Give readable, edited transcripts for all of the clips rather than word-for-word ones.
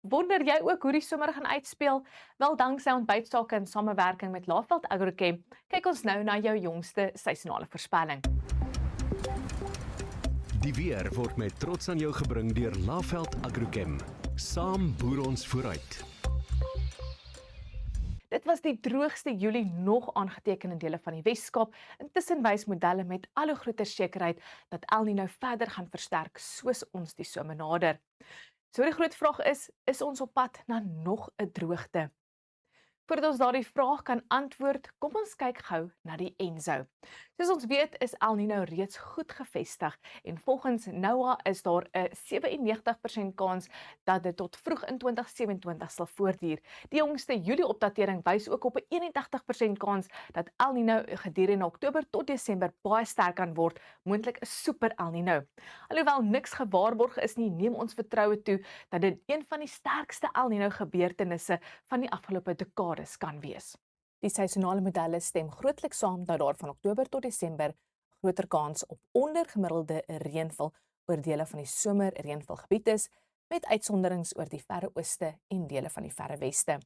Wonder jy ook hoe die somer gaan uitspeel? Wel, danksy ontbytsake in samewerking met Laveld Agrochem, kyk ons nou na jou jongste seisonale voorspelling. Die weer word met trots aan jou gebring deur Laveld Agrochem. Saam boer ons vooruit. Dit was die droogste Julie nog aangeteken in dele van die Weskaap. Intussen wys modelle met al hoe groter sekerheid dat El Niño verder gaan versterk soos ons die somer nader. So die groot vraag is ons op pad na nog 'n droogte? Voordat ons daardie vraag kan antwoord, kom ons kyk gou na die ENSO. Soos ons weet, is El Niño reeds goed gevestig en volgens NOAA is daar 'n 97% kans dat dit tot vroeg in 2027 sal voortduur. Die jongste Julie opdatering wys ook op 'n 81% kans dat El Niño gedurende Oktober tot Desember baie sterk kan word, moontlik 'n super El Niño. Alhoewel niks gewaarborg is nie, neem ons vertroue toe dat dit een van die sterkste El Niño gebeurtenisse van die afgelope dekades kan wees. Die seisonale modelle stem grootliks saam dat daar van Oktober tot Desember groter kans op ondergemiddelde reënval oor dele van die somerreënvalgebied is, met uitsonderings oor die verre ooste en dele van die verre weste.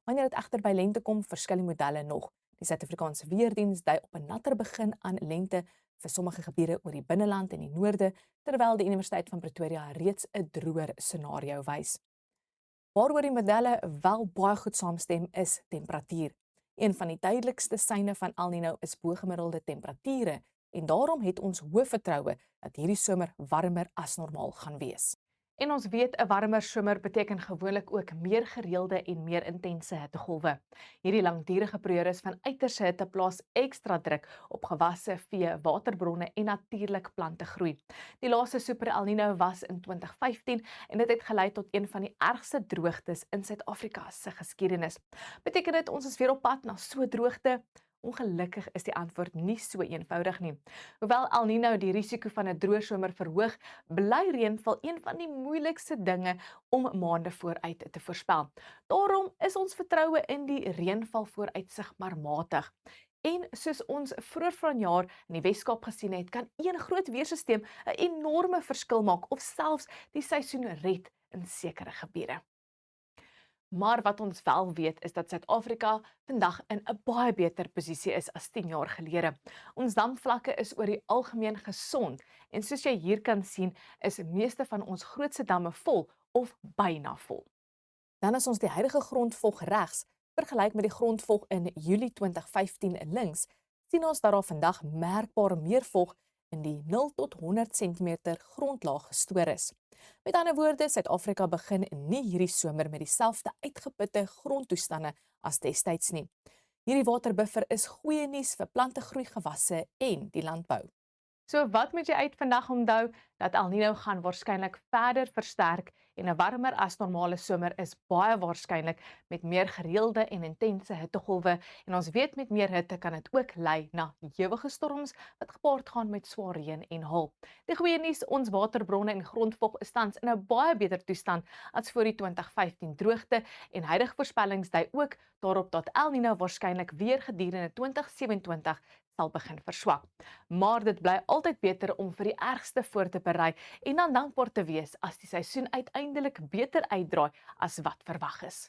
Wanneer dit egter by lente kom, verskil die modelle nog. Die Suid-Afrikaanse Weerdiens dui op 'n natter begin aan lente vir sommige gebiede oor die binneland en die noorde, terwyl die Universiteit van Pretoria reeds 'n droër scenario wys. Waaroor die modelle wel baie goed saamstem is temperatuur. Een van die duidelikste seine van El Niño is bogemiddelde temperature en daarom het ons hoë vertroue dat hierdie somer warmer as normaal gaan wees. En ons weet 'n warmer somer beteken gewoonlik ook meer gereelde en meer intense hittegolwe. Hierdie langdurige periodes van uiterse hitte plaas ekstra druk op gewasse, vee, waterbronne en natuurlik plante groei. Die laaste super El Niño was in 2015 en dit het gelei tot een van die ergste droogtes in Suid-Afrika se geskiedenis. Beteken dit ons is weer op pad na so droogte? Ongelukkig is die antwoord nie so eenvoudig nie. Hoewel El Niño die risiko van 'n droë somer verhoog, bly reënval een van die moeilikste dinge om maande vooruit te voorspel. Daarom is ons vertroue in die reënval vooruitsig maar matig. En soos ons vroeër vanjaar in die Weskaap gesien het, kan een groot weersisteem 'n enorme verskil maak of selfs die seisoen red in sekere gebiede. Maar wat ons wel weet is dat Suid-Afrika vandag in 'n baie beter posisie is as 10 jaar gelede. Ons damvlakke is oor die algemeen gesond en soos jy hier kan sien, is meeste van ons grootste damme vol of byna vol. Dan is ons die huidige grondvog regs, vergelyk met die grondvog in Julie 2015 links, sien ons dat daar vandag merkbaar meer vog in die 0 tot 100 cm grondlaag gestoor is. Met ander woorde, Suid-Afrika begin nie hierdie somer met dieselfde uitgeputte grondtoestande as destyds nie. Hierdie waterbuffer is goeie nuus vir plantegroei, gewasse en die landbou. So wat moet jy uit vandag onthou? Dat El Niño gaan waarskynlik verder versterk en 'n warmer as normale somer is baie waarskynlik met meer gereelde en intense hittegolwe en ons weet met meer hitte kan dit ook lei na ewige storms wat gepaard gaan met swaar reën en haal. Die goeie nuus, ons waterbronne en grondvog is tans in 'n baie beter toestand as voor die 2015 droogte en huidige voorspellings dui ook daarop dat El Niño waarskynlik weer gedurende 2027 sal begin verswak. Maar dit bly altyd beter om vir die ergste voor te berei en dan dankbaar te wees as die seisoen uiteindelik beter uitdraai as wat verwag is.